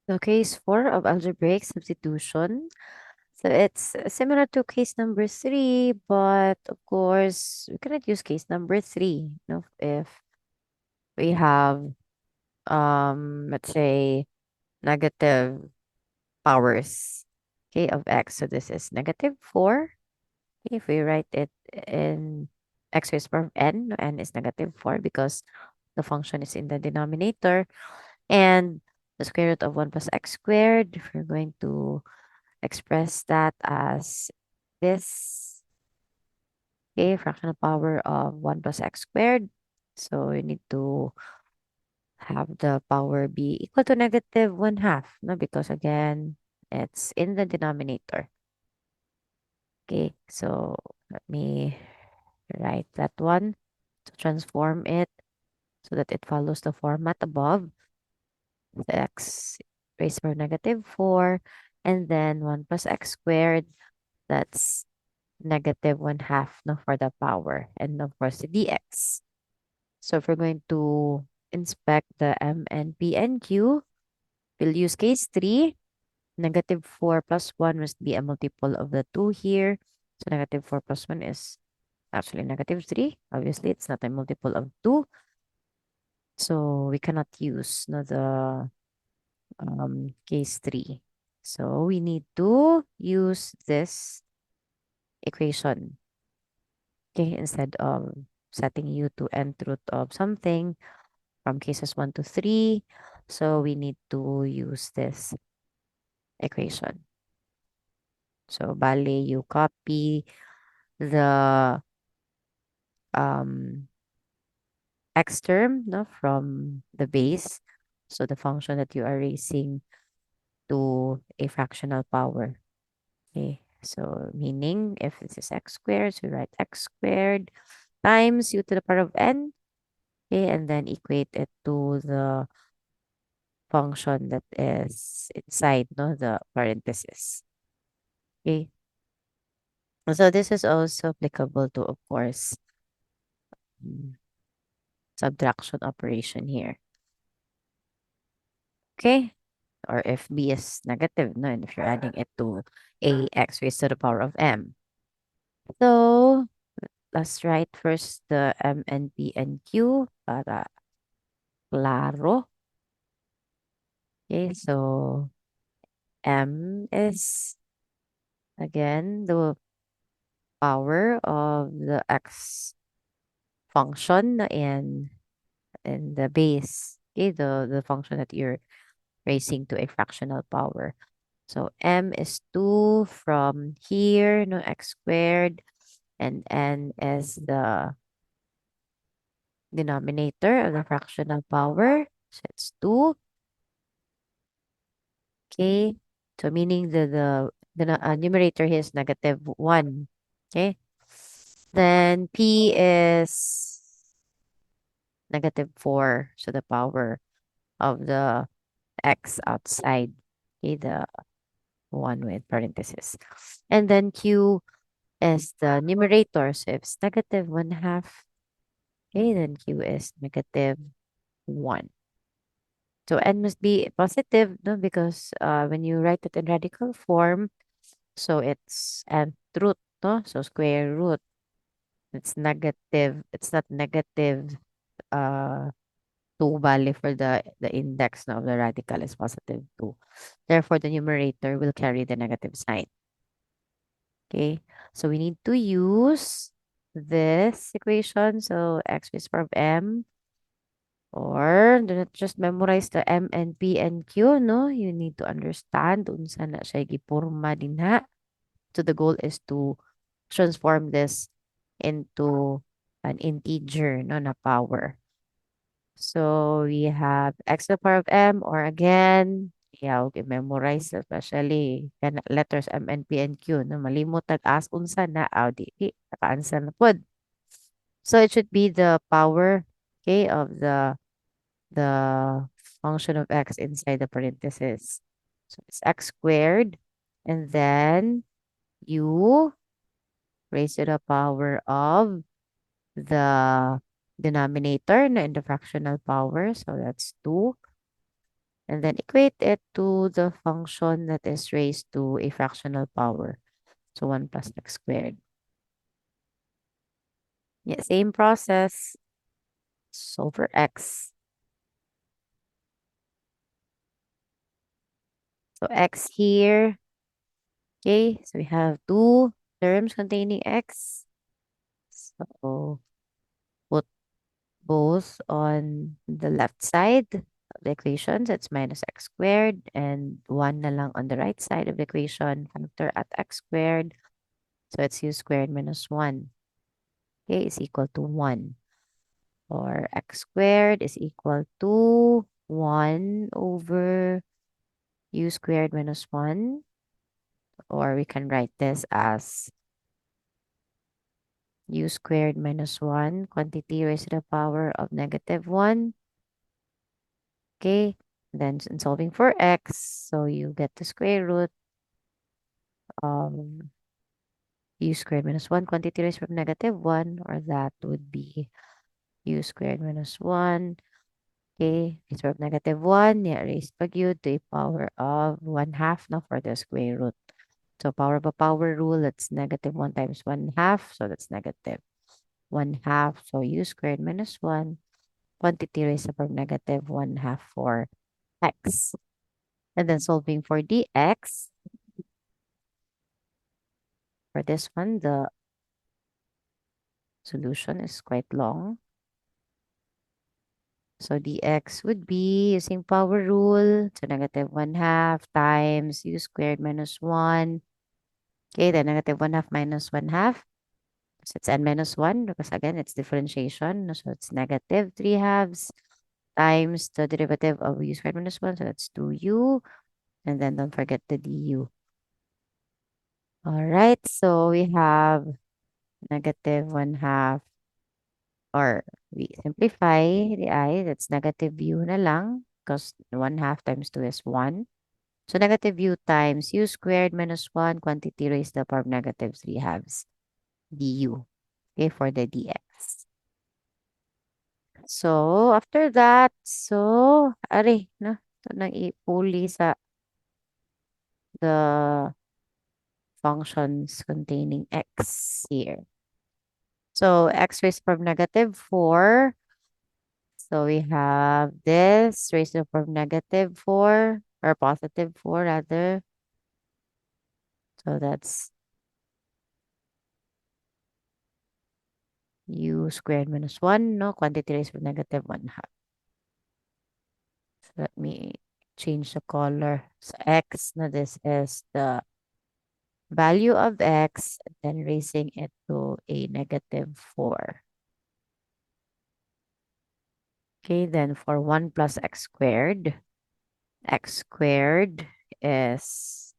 So case 4 of algebraic substitution. So it's similar to case number 3, but of course, we cannot use case number 3, if we have, let's say, negative powers, okay, of x. So this is negative 4. If we write it in x raised to the power of n, no, n is negative 4 because the function is in the denominator. And the square root of 1 plus x squared, we're going to express that as this, okay, fractional power of 1 plus x squared. So we need to have the power be equal to negative 1 half, no? Because again, it's in the denominator. Okay, so let me write that one to transform it so that it follows the format above. The x raised to negative 4, and then 1 plus x squared, that's negative 1 half, no, for the power, and of course the dx. So if we're going to inspect the m and p and q, we'll use case 3. Negative 4 plus 1 must be a multiple of the 2 here. So negative 4 plus 1 is actually negative 3. Obviously, it's not a multiple of 2. So we cannot use, no, the case 3. So we need to use this equation. Okay, instead of setting u to nth root of something from cases 1 to 3. So we need to use this equation. So bale, you copy the um, x term, no, from the base. So the function that you are raising to a fractional power. Okay, so meaning if this is x squared, so we write x squared times u to the power of n. Okay, and then equate it to the function that is inside, no, the parenthesis. Okay, so this is also applicable to, of course, mm, subtraction operation here. Okay, or if b is negative, no, and if you're adding it to a x raised to the power of m. So let's write first the m and p and q para claro. Okay, so m is again the power of the x function and the base. Okay, the function that you're raising to a fractional power. So m is 2 from here, no, x squared, and n is the denominator of the fractional power. So it's 2. Okay. So meaning the numerator here is negative 1. Okay. Then p is negative 4. So the power of the x outside. Okay, the one with parenthesis. And then q is the numerator. So if it's negative 1 half, okay, then q is negative 1. So n must be positive, no, because when you write it in radical form, so it's nth root, no? So square root. It's negative. It's not negative uh 2 bali for the index, no, of the radical is positive 2. Therefore, the numerator will carry the negative sign. Okay. So we need to use this equation. So x raised to the power of m. Or do not just memorize the M and P and Q, no? You need to understand unsa na siya gipurma dinha. So the goal is to transform this into an integer, no, na power. So we have x to the power of m, or again, yeah, okay, memorize especially kana letters M and P and Q, no? Malimot tag-as unsa na, di naka-answer na pod. So it should be the power, okay, of the function of x inside the parenthesis. So it's x squared, and then you raise to the power of the denominator na in the fractional power. So that's 2. and then equate it to the function that is raised to a fractional power. So 1 plus x squared. Yeah, same process. Solve for x. So x here. Okay, so we have two terms containing x. So put both on the left side of the equation. So it's minus x squared, and 1 na lang on the right side of the equation. Factor at x squared. So it's u squared minus 1. Okay, is equal to 1. Or x squared is equal to 1 over u squared minus 1. Or we can write this as u squared minus 1 quantity raised to the power of negative 1. Okay, then in solving for x, so you get the square root of u squared minus 1 quantity raised from negative 1, or that would be u squared minus 1. Okay, raised from negative 1, yeah, raised pag yun to a power of 1 half na for the square root. So power of a power rule, that's negative 1 times 1 half, so that's negative 1 half. So u squared minus 1 quantity raised from negative 1 half for x. And then solving for dx, for this one, the solution is quite long. So dx would be using power rule. So negative 1 half times u squared minus 1. Okay, then negative 1 half minus 1 half. So it's n minus 1 because again, it's differentiation. So it's negative 3 halves times the derivative of u squared minus 1. So that's 2u. And then don't forget the du. All right, so we have negative 1 half, or we simplify the I, that's negative u na lang because 1 half times 2 is 1. So negative u times u squared minus 1 quantity raised to the power of negative 3 halves du. Okay, for the dx. So, after that, so, no? Ito nang ipuli sa the functions containing x here. So, x raised from negative 4. So, we have this raised to the power of negative 4, or positive 4 rather. So, that's u squared minus 1, no? Quantity raised from negative 1 half. So, let me change the color. So, x, na this is the value of x, and then raising it to a negative 4. Okay, then for 1 plus x squared is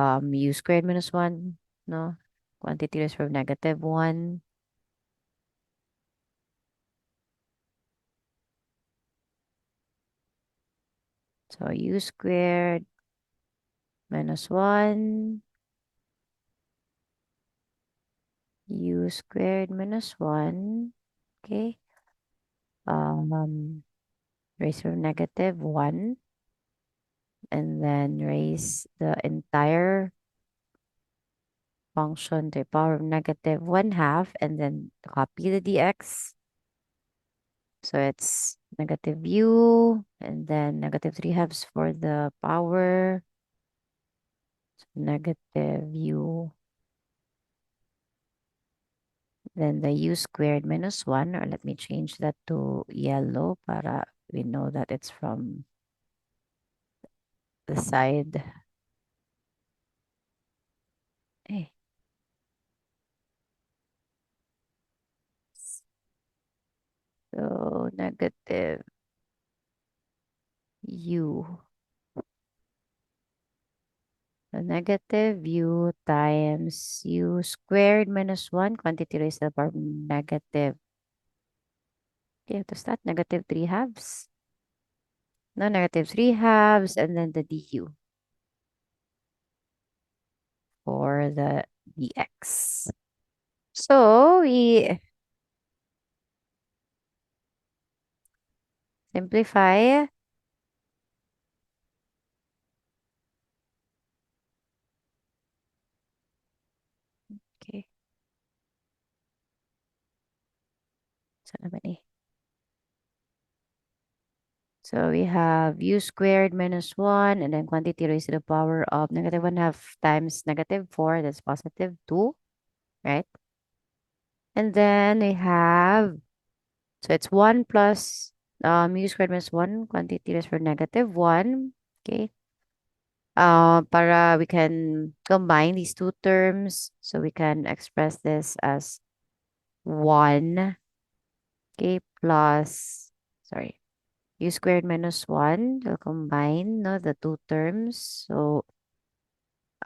u squared minus 1, no? Quantity raised from negative 1. So u squared minus 1, u squared minus 1, okay? Raised from negative 1, and then raise the entire function to the power of negative 1 half, and then copy the dx. So it's negative u, and then negative 3 halves for the power. So negative u. Then the u squared minus 1, or let me change that to yellow para we know that it's from the side. Eh. So negative u. So negative u times u squared minus 1, quantity raised to the power of negative. Okay, to start, negative 3 halves. No, negative 3 halves, and then the du for the dx. So we simplify naman eh. So we have u squared minus 1, and then quantity raised to the power of negative 1 half times negative 4. That's positive 2, right? And then we have, so it's 1 plus u squared minus 1, quantity raised for negative 1. Okay. Para we can combine these two terms. So we can express this as 1, okay, plus, sorry, u squared minus 1. We'll combine, no, the two terms. So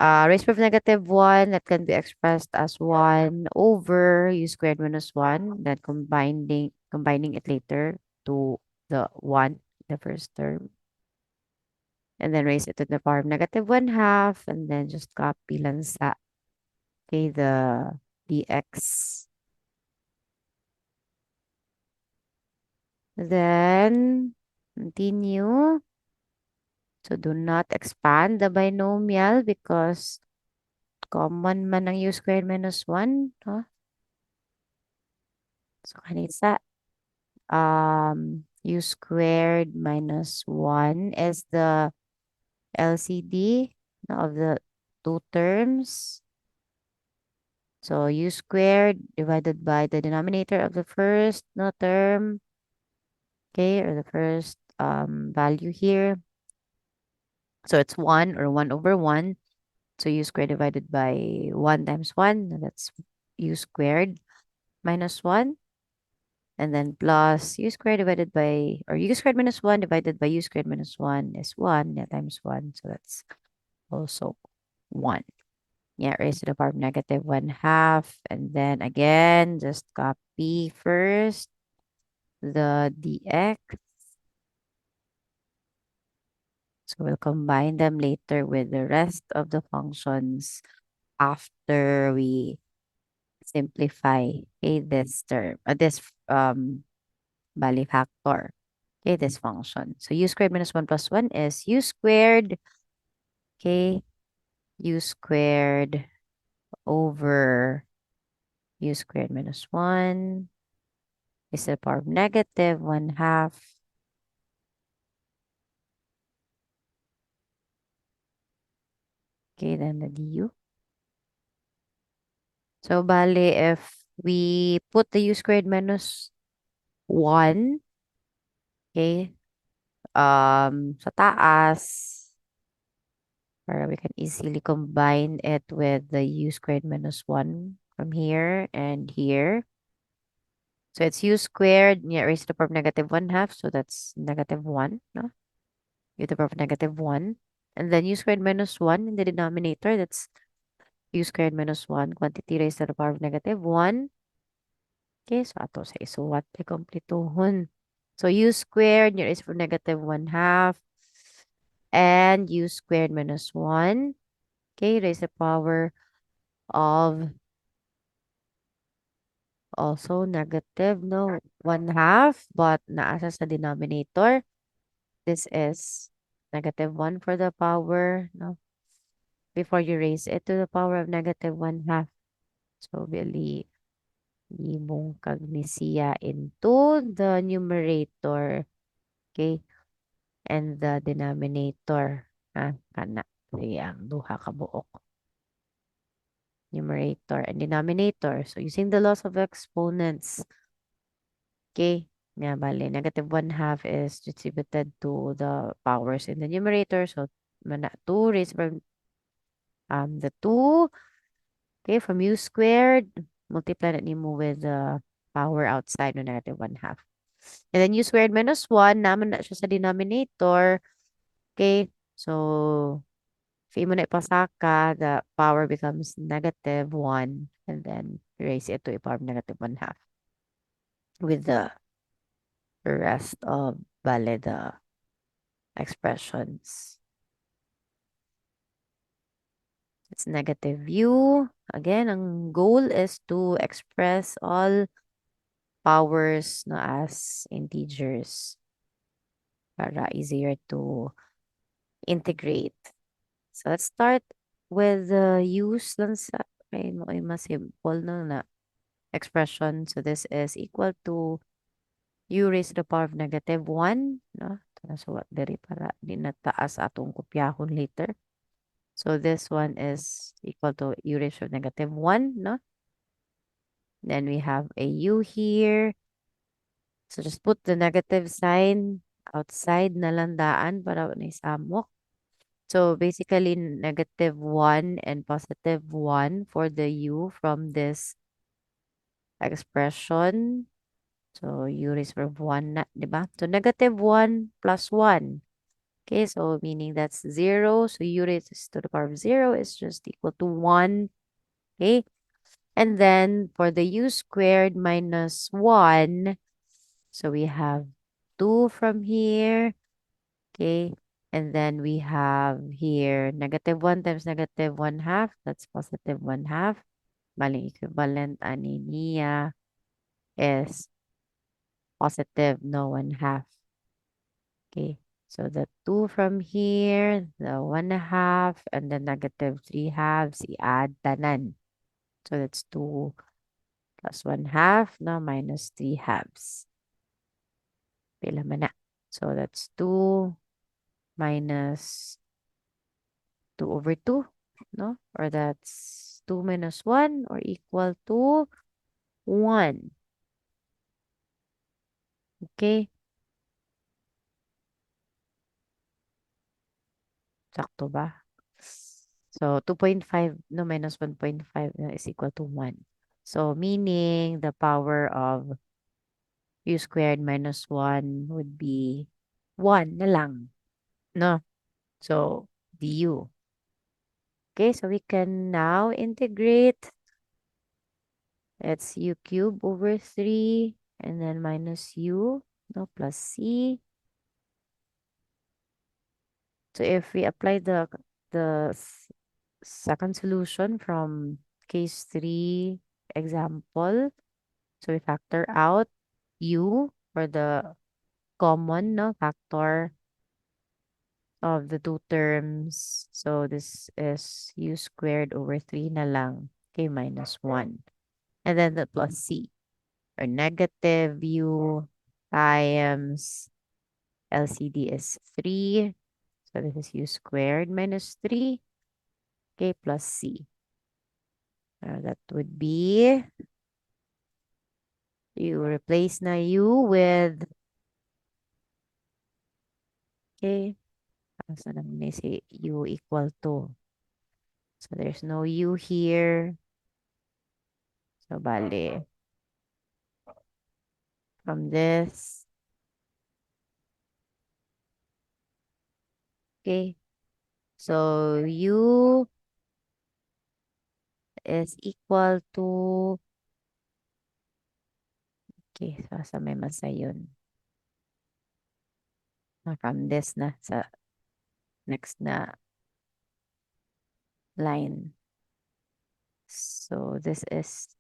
raised of negative 1, that can be expressed as 1 over u squared minus 1. Then combining it later to the 1, the first term. And then raise it to the power of negative 1 half. And then just copy lang sa, okay, the dx. Then continue. So do not expand the binomial because common man ang u squared minus 1. Huh? So kanisa, u squared minus 1 is the LCD of the two terms. So u squared divided by the denominator of the first no term, okay, or the first value here. So it's 1 or 1 over 1. So u squared divided by 1 times 1, that's u squared minus 1. And then plus u squared divided by, or u squared minus 1 divided by u squared minus 1 is 1, yeah, times 1. So that's also 1. Yeah, raised to the power of negative 1 half. And then again, just copy first the dx. So we'll combine them later with the rest of the functions after we simplify, okay, this term, this Bali factor, okay, this function. So u squared minus 1 plus 1 is u squared, okay, u squared over u squared minus 1 is the power of negative 1 half. Okay, then the du. So, bali, if we put the u squared minus 1, okay, sa taas, para we can easily combine it with the u squared minus 1 from here and here. So it's u squared, yeah, raised to the power of negative 1 half. So that's negative 1, no? U to the power of negative 1. And then u squared minus 1 in the denominator, that's u squared minus 1, quantity raised to the power of negative 1. Okay, so ato sa isuwat, ikumpletuhon. So u squared, raised for negative 1 half. And u squared minus 1. Okay, raise the power of also negative, no, 1 half, but naasa sa denominator. This is negative 1 for the power, no? Before you raise it to the power of negative 1 half. So, really, imong kagnisiya into the numerator, okay? And the denominator, kana. Ang duha ka buok. Numerator and denominator. So, using the laws of exponents, okay? Yeah, bale, negative 1 half is distributed to the powers in the numerator. So, 2 raised by the 2, okay, from u squared, multiply that nimo with the power outside no negative 1 half. And then u squared minus 1, naman na siya sa denominator. Okay, so if imo na ipasaka, the power becomes negative 1, and then raise it to a power of negative 1 half with the rest of bale the expressions. It's negative u. Again, ang goal is to express all powers no as integers para easier to integrate. So let's start with the use lang sa ay mo ay mas simple na expression. So this is equal to u raised to the power of negative 1, no? Ito na suwat diri para di na taas atong kopyahon later. So this one is equal to u raised to negative 1, no? Then we have a u here. So just put the negative sign outside na landaan para na isamok. So basically negative 1 and positive 1 for the u from this expression. So u raised to 1 na, di ba? So negative 1 plus 1. Okay, so meaning that's 0. So u raised to the power of 0 is just equal to 1. Okay. And then for the u squared minus 1, so we have 2 from here. Okay. And then we have here negative 1 times negative 1 half. That's positive 1 half. Bali equivalent ani niya is positive no 1 half. Okay. So the 2 from here, the 1 half, and the negative 3 halves, i-add tanan. So that's 2 plus 1 half, no, minus 3 halves. Pila man na. So that's 2 minus 2 over 2, no? Or that's 2 minus 1 or equal to 1. Okay? Sakto ba? So 2.5, no, minus 1.5 is equal to 1. So meaning the power of u squared minus 1 would be 1 na lang. No? So du. Okay, so we can now integrate. It's u cubed over 3 and then minus u, no, plus c. So if we apply the second solution from case 3 example, so we factor out u for the common, no, factor of the two terms. So this is u squared over 3 na lang. Okay, minus 1. And then the plus c, or negative u times LCD is 3. So this is u squared minus 3. Okay, plus c. That would be, you replace na u with, okay, so naman si u equal to. So there's no u here. So bale, from this, okay, so u is equal to, okay, so sa may masa yun. From this na sa next na line. So this is,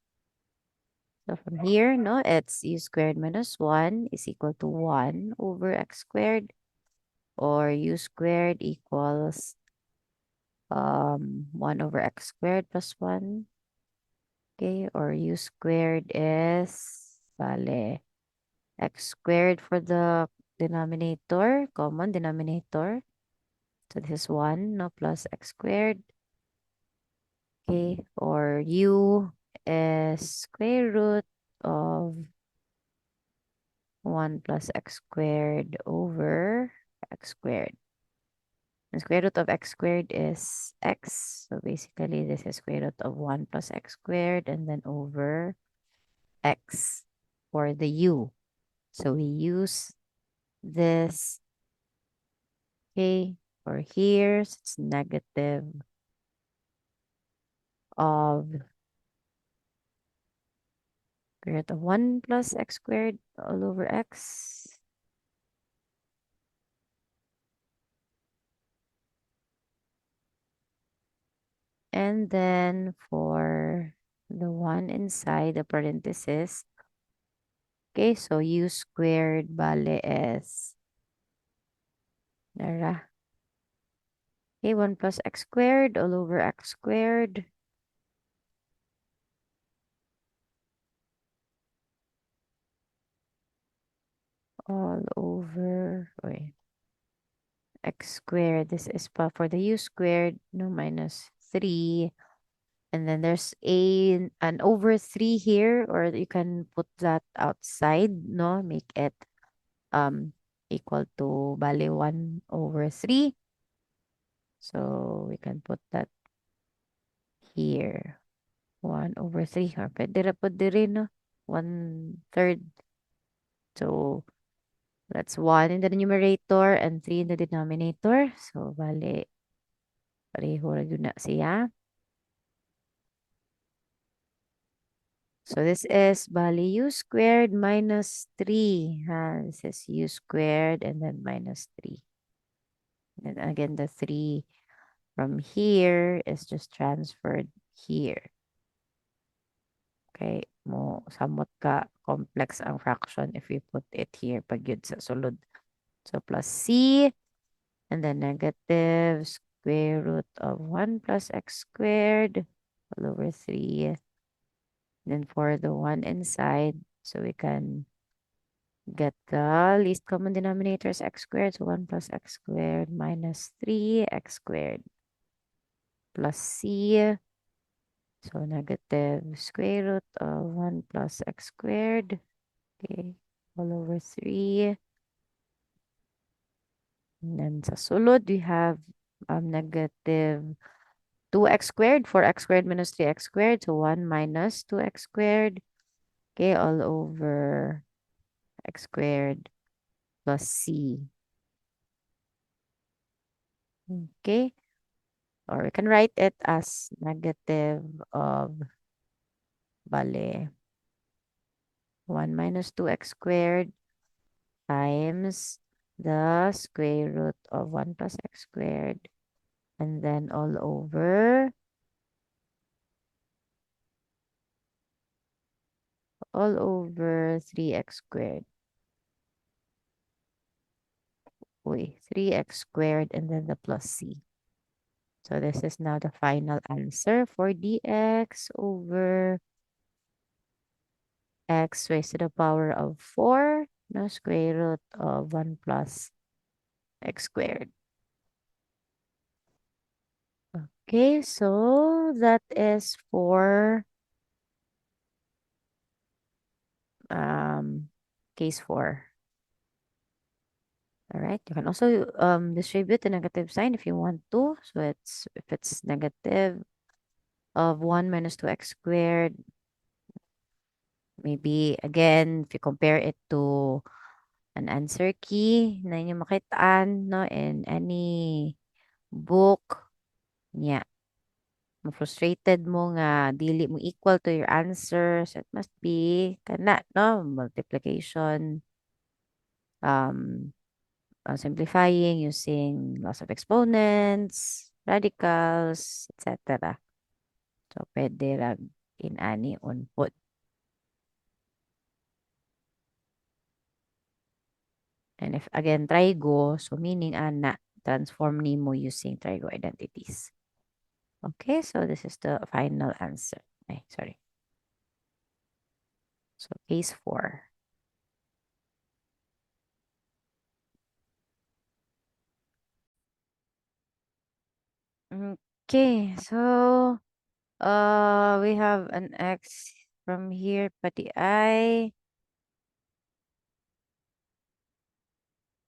so from here, no, it's u squared minus 1 is equal to 1 over x squared, or u squared equals 1 over x squared plus 1. Okay, or u squared is, bale, x squared for the denominator, common denominator. So this is 1, no, plus x squared. Okay, or u is square root of 1 plus x squared over x squared. The square root of x squared is x. So basically, this is square root of 1 plus x squared and then over x for the u. So we use this, okay, for here. So it's negative of square root of 1 plus x squared all over x. And then for the one inside the parenthesis, okay, so u squared bale is, nara, okay, 1 plus x squared all over x squared. all over, wait, x squared. This is for the u squared, no, minus 3. And then there's an over 3 here, or you can put that outside, no? Make it equal to bale 1 over 3. So we can put that here. 1 over 3. Or pwede ra po diri, no? 1/3. So that's 1 in the numerator and 3 in the denominator. So bale, pareho ra yun na siya. So this is bale u squared minus 3. This is u squared and then minus 3. And again, the 3 from here is just transferred here. Okay, somewhat ka complex ang fraction if we put it here pag yun sa sulod. So plus c, and then negative square root of 1 plus x squared all over 3. Then for the 1 inside, so we can get the least common denominator is x squared. So 1 plus x squared minus 3x squared plus c. So negative square root of 1 plus x squared. Okay, all over 3. And then sa sulod, we have negative 2x squared, 4x squared minus 3x squared. So 1 minus 2x squared. Okay, all over x squared plus c. Okay, or we can write it as negative of bale 1 minus 2x squared times the square root of 1 plus x squared, and then all over 3x squared. Wait, 3x squared and then the plus c. So this is now the final answer for dx over x raised to the power of 4, no, square root of 1 plus x squared. Okay, so that is for case 4. All right, you can also distribute the negative sign if you want to. So if it's negative of 1 minus 2x squared, maybe again, if you compare it to an answer key na inyo makitaan, no, in any book, yeah, frustrated mo nga dili mo equal to your answer, so it must be kana, no, multiplication, um simplifying using laws of exponents, radicals, etc. So pwede rag in ani unput. And if again trigo, so meaning ana transform nimo using trigo identities. Okay, so this is the final answer. Ay, sorry. So case 4. Okay, so we have an x from here, pati I.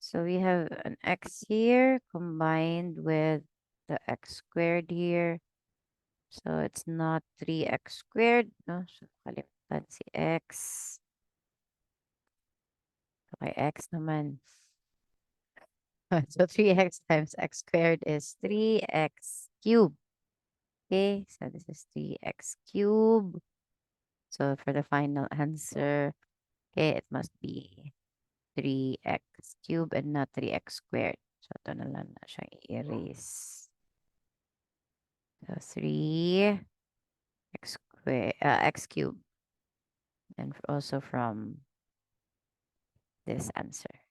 So we have an x here combined with the x squared here. So it's not 3x squared, no? So kalimutan si x. Okay, x naman. So 3x times x squared is 3x cubed. Okay, so this is 3x cubed. So for the final answer, okay, it must be 3x cubed and not 3x squared. So ito na lang na siya i-erase. So 3x squared, x cubed. And also from this answer.